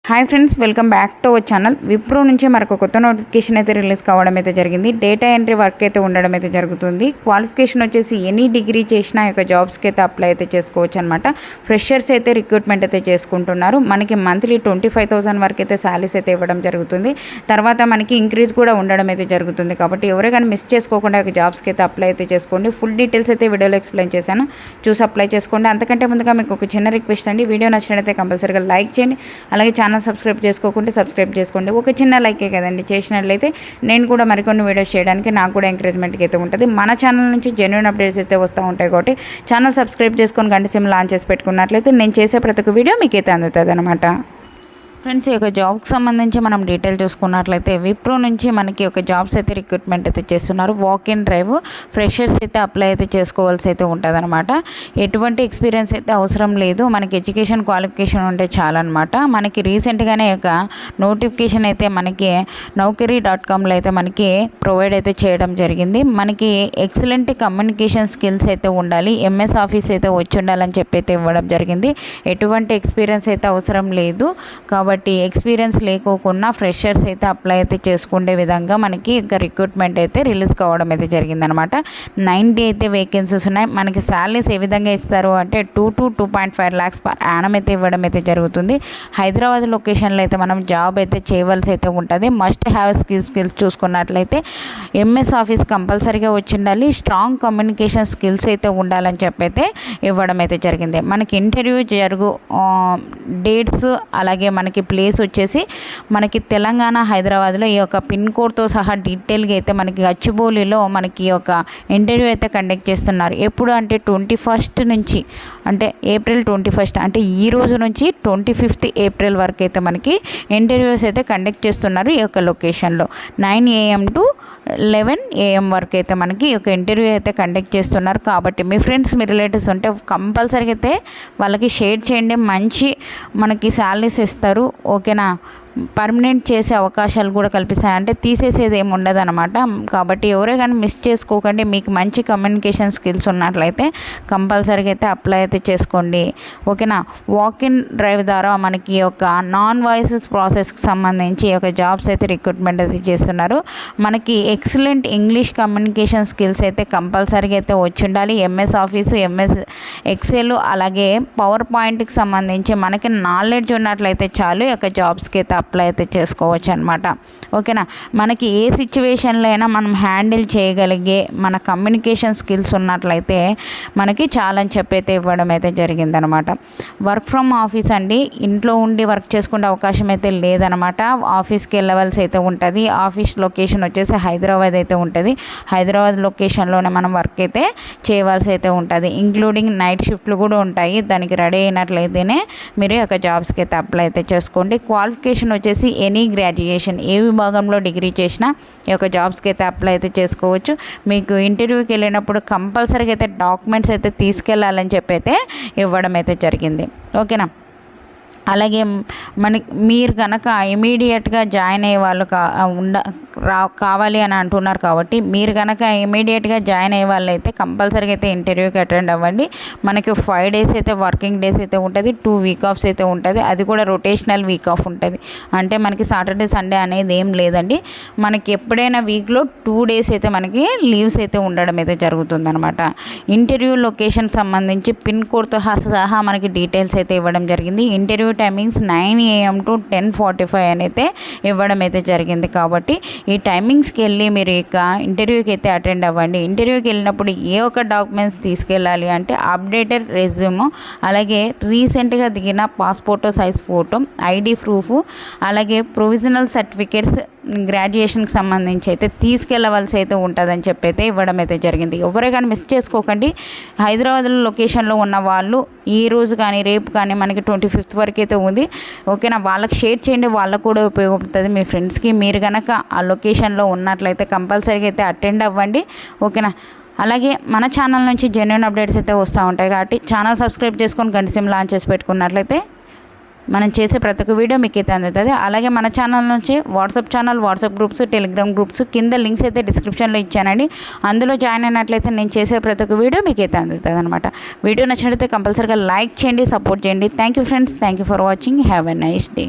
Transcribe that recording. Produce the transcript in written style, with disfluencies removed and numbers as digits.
Hi friends, welcome back to our channel. Wipro నుంచి మరొక కొత్త నోటిఫికేషన్ అయితే రిలీజ్ కావడం అయితే జరిగింది. డేటా ఎంట్రీ వర్క్ అయితే ఉండడం అయితే జరుగుతుంది. క్వాలిఫికేషన్ వచ్చేసి ఎనీ డిగ్రీ చేసిన యొక్క జాబ్స్కి అయితే అప్లై అయితే చేసుకోవచ్చు అనమాట. ఫ్రెషర్స్ అయితే రిక్రూట్మెంట్ అయితే చేసుకుంటున్నారు. మనకి మంత్లీ 25,000 వరకు అయితే శాలరీస్ అయితే ఇవ్వడం జరుగుతుంది. తర్వాత మనకి ఇంక్రీజ్ కూడా ఉండడం అయితే జరుగుతుంది. కాబట్టి ఎవరే కానీ మిస్ చేసుకోకుండా ఒక జాబ్స్కి అయితే అప్లై అయితే చేసుకోండి. ఫుల్ డీటెయిల్స్ అయితే వీడియోలో ఎక్స్ప్లెయిన్ చేశాను, చూసి అప్లై చేసుకోండి. అంతకంటే ముందుగా మీకు ఒక చిన్న రిక్వెస్ట్ అండి, వీడియో నచ్చినట్లయితే కంపల్సరీగా లైక్ చేయండి. అలాగే ఛానల్ సబ్స్క్రైబ్ చేసుకోకుంటే సబ్స్క్రైబ్ చేసుకోండి. ఒక చిన్న లైకే కదండి, చేసినట్లయితే నేను కూడా మరికొన్ని వీడియోస్ చేయడానికి నాకు కూడా ఎంకరేజ్మెంట్కి అయితే ఉంటుంది. మన ఛానల్ నుంచి జెన్యూన్ అప్డేట్స్ అయితే వస్తూ ఉంటాయి. కాబట్టి ఛానల్ సబ్స్క్రైబ్ చేసుకొని గంట సిమ్ లాంచ్ చేసి పెట్టుకున్నట్లయితే నేను చేసే ప్రతి ఒక్క వీడియో మీకైతే అందుతుంది అనమాట. ఫ్రెండ్స్, ఈ యొక్క జాబ్కి సంబంధించి మనం డీటెయిల్ చూసుకున్నట్లయితే విప్రో నుంచి మనకి ఒక జాబ్స్ అయితే రిక్రూట్మెంట్ అయితే చేస్తున్నారు. వాక్ ఇన్ డ్రైవ్ ఫ్రెషర్స్ అయితే అప్లై అయితే చేసుకోవాల్సి అయితే ఉంటుంది అనమాట. ఎటువంటి ఎక్స్పీరియన్స్ అయితే అవసరం లేదు, మనకి ఎడ్యుకేషన్ క్వాలిఫికేషన్ ఉంటే చాలన్నమాట. మనకి రీసెంట్గానే ఒక నోటిఫికేషన్ అయితే మనకి Naukri.comలో అయితే మనకి ప్రొవైడ్ అయితే చేయడం జరిగింది. మనకి ఎక్సలెంట్ కమ్యూనికేషన్ స్కిల్స్ అయితే ఉండాలి, ఎంఎస్ ఆఫీస్ అయితే వచ్చి ఉండాలని చెప్పి అయితే ఇవ్వడం జరిగింది. ఎటువంటి ఎక్స్పీరియన్స్ అయితే అవసరం లేదు. కాబట్టి ఎక్స్పీరియన్స్ లేకోకుండా ఫ్రెషర్స్ అయితే అప్లై అయితే చేసుకునే విధంగా మనకి ఒక రిక్రూట్మెంట్ అయితే రిలీజ్ కావడం అయితే జరిగిందనమాట. 90 అయితే వేకెన్సీస్ ఉన్నాయి. మనకి శాలరీస్ ఏ విధంగా ఇస్తారు అంటే 2 to 2.5 lakhs పర్ యానం అయితే ఇవ్వడం అయితే జరుగుతుంది. హైదరాబాద్ లొకేషన్లో అయితే మనం జాబ్ అయితే చేయవలసి అయితే ఉంటుంది. మస్ట్ హ్యావ్ స్కిల్స్ చూసుకున్నట్లయితే ఎంఎస్ ఆఫీస్ కంపల్సరీగా వచ్చిండాలి, స్ట్రాంగ్ కమ్యూనికేషన్ స్కిల్స్ అయితే ఉండాలని చెప్పి అయితే ఇవ్వడం అయితే జరిగింది. మనకి ఇంటర్వ్యూ డేట్స్ అలాగే మనకి ప్లేస్ వచ్చేసి మనకి తెలంగాణ హైదరాబాద్లో ఈ యొక్క పిన్ కోడ్తో సహా డీటెయిల్గా అయితే మనకి గచ్చిబౌలిలో మనకి ఈ యొక్క ఇంటర్వ్యూ అయితే కండక్ట్ చేస్తున్నారు. ఎప్పుడు అంటే 21st నుంచి, అంటే April 21st, అంటే ఈ రోజు నుంచి 25th April వరకు అయితే మనకి ఇంటర్వ్యూస్ అయితే కండక్ట్ చేస్తున్నారు. ఈ యొక్క లొకేషన్లో 9 AM to 11 AM వరకు అయితే మనకి ఒక ఇంటర్వ్యూ అయితే కండక్ట్ చేస్తున్నారు. కాబట్టి మీ ఫ్రెండ్స్, మీ రిలేటివ్స్ ఉంటే కంపల్సరీగా అయితే వాళ్ళకి షేర్ చేయండి. మంచి మనకి శాలరీస్ ఇస్తారు, ఓకేనా. పర్మనెంట్ చేసే అవకాశాలు కూడా కల్పిస్తాయి, అంటే తీసేసేది ఏమి ఉండదు అనమాట. కాబట్టి ఎవరే కానీ మిస్ చేసుకోకండి. మీకు మంచి కమ్యూనికేషన్ స్కిల్స్ ఉన్నట్లయితే కంపల్సరీగా అయితే అప్లై అయితే చేసుకోండి, ఓకేనా. వాక్ ఇన్ డ్రైవ్ ద్వారా మనకి ఒక నాన్ వాయిస్ ప్రాసెస్కి సంబంధించి ఒక జాబ్స్ అయితే రిక్రూట్మెంట్ అయితే చేస్తున్నారు. మనకి ఎక్సలెంట్ ఇంగ్లీష్ కమ్యూనికేషన్ స్కిల్స్ అయితే కంపల్సరీగా అయితే వచ్చి ఉండాలి. ఎంఎస్ ఆఫీసు, ఎంఎస్ ఎక్సెల్ అలాగే పవర్ పాయింట్కి సంబంధించి మనకి నాలెడ్జ్ ఉన్నట్లయితే చాలు ఈ యొక్క జాబ్స్కి అయితే అప్లై అయితే చేసుకోవచ్చు అనమాట, ఓకేనా. మనకి ఏ సిచ్యువేషన్లో అయినా మనం హ్యాండిల్ చేయగలిగే మన కమ్యూనికేషన్ స్కిల్స్ ఉన్నట్లయితే మనకి చాలా అని చెప్పి అయితే ఇవ్వడం అయితే జరిగిందనమాట. వర్క్ ఫ్రమ్ ఆఫీస్ అండి, ఇంట్లో ఉండి వర్క్ చేసుకునే అవకాశం అయితే లేదనమాట. ఆఫీస్కి వెళ్ళవలసి అయితే ఉంటుంది. ఆఫీస్ లొకేషన్ వచ్చేసి హైదరాబాద్ అయితే ఉంటుంది. హైదరాబాద్ లొకేషన్లోనే మనం వర్క్ అయితే చేయవలసి అయితే ఉంటుంది. ఇంక్లూడింగ్ నైట్ షిఫ్ట్లు కూడా ఉంటాయి. దానికి రెడీ అయినట్లయితేనే మీరు యొక్క జాబ్స్కి అయితే అప్లై అయితే చేసుకోండి. క్వాలిఫికేషన్ వచ్చేసి ఎనీ గ్రాడ్యుయేషన్, ఏ విభాగంలో డిగ్రీ చేసినా ఈ యొక్క జాబ్స్కి అయితే అప్లై అయితే చేసుకోవచ్చు. మీకు ఇంటర్వ్యూకి వెళ్ళినప్పుడు కంపల్సరీగా అయితే డాక్యుమెంట్స్ అయితే తీసుకెళ్ళాలని చెప్పి అయితే ఇవ్వడం అయితే జరిగింది, ఓకేనా. అలాగే మీరు కనుక ఇమీడియట్గా జాయిన్ అయ్యే వాళ్ళు కావాలి అని అంటున్నారు. కాబట్టి మీరు కనుక ఇమీడియట్గా జాయిన్ అయ్యే వాళ్ళు అయితే కంపల్సరీగా అయితే ఇంటర్వ్యూకి అటెండ్ అవ్వండి. మనకి 5 days అయితే వర్కింగ్ డేస్ అయితే ఉంటుంది, 2 week offs అయితే ఉంటుంది. అది కూడా రొటేషనల్ వీక్ ఆఫ్ ఉంటుంది. అంటే మనకి సాటర్డే సండే అనేది ఏం లేదండి. మనకి ఎప్పుడైనా వీక్లో 2 days అయితే మనకి లీవ్స్ అయితే ఉండడం అయితే జరుగుతుంది అనమాట. ఇంటర్వ్యూ లొకేషన్ సంబంధించి పిన్ కోడ్తో సహా మనకి డీటెయిల్స్ అయితే ఇవ్వడం జరిగింది. ఇంటర్వ్యూ టైమింగ్స్ 9 AM to 10:45 అని అయితే ఇవ్వడం అయితే జరిగింది. కాబట్టి ఈ టైమింగ్స్కి వెళ్ళి మీరు ఇక ఇంటర్వ్యూకి అయితే అటెండ్ అవ్వండి. ఇంటర్వ్యూకి వెళ్ళినప్పుడు ఏ ఒక్క డాక్యుమెంట్స్ తీసుకెళ్ళాలి అంటే అప్డేటెడ్ రెజ్యూమ్, అలాగే రీసెంట్గా దిగిన passport size photo, ID proof, అలాగే ప్రొవిజనల్ సర్టిఫికేట్స్, గ్రాడ్యుయేషన్కి సంబంధించి అయితే తీసుకెళ్ళవలసి అయితే ఉంటుందని చెప్పి అయితే ఇవ్వడం అయితే జరిగింది. ఎవరే కానీ మిస్ చేసుకోకండి. హైదరాబాద్లో లొకేషన్లో ఉన్న వాళ్ళు ఈ రోజు కానీ రేపు కానీ మనకి 25th వరకు అయితే ఉంది, ఓకేనా. వాళ్ళకి షేర్ చేయండి, వాళ్ళకు కూడా ఉపయోగపడుతుంది. మీ ఫ్రెండ్స్కి మీరు కనుక ఆ లొకేషన్లో ఉన్నట్లయితే కంపల్సరీగా అయితే అటెండ్ అవ్వండి, ఓకేనా. అలాగే మన ఛానల్ నుంచి జెన్యూన్ అప్డేట్స్ అయితే వస్తూ ఉంటాయి. కాబట్టి ఛానల్ సబ్స్క్రైబ్ చేసుకొని గంట సిమ్ లాంచ్ చేసి పెట్టుకున్నట్లయితే మనం చేసే ప్రతి ఒక్క వీడియో మీకు అయితే అందుతుంది. అలాగే మన ఛానల్ నుంచి వాట్సాప్ గ్రూప్స్, టెలిగ్రామ్ గ్రూప్స్ కింద లింక్స్ అయితే డిస్క్రిప్షన్లో ఇచ్చానండి. అందులో జాయిన్ అయినట్లయితే నేను చేసే ప్రతి ఒక్క వీడియో మీకు అయితే అందుతుంది అనమాట. వీడియో నచ్చినట్లయితే కంపల్సరీగా లైక్ చేయండి, సపోర్ట్ చేయండి. Thank you friends, thank you for watching. Have a nice day.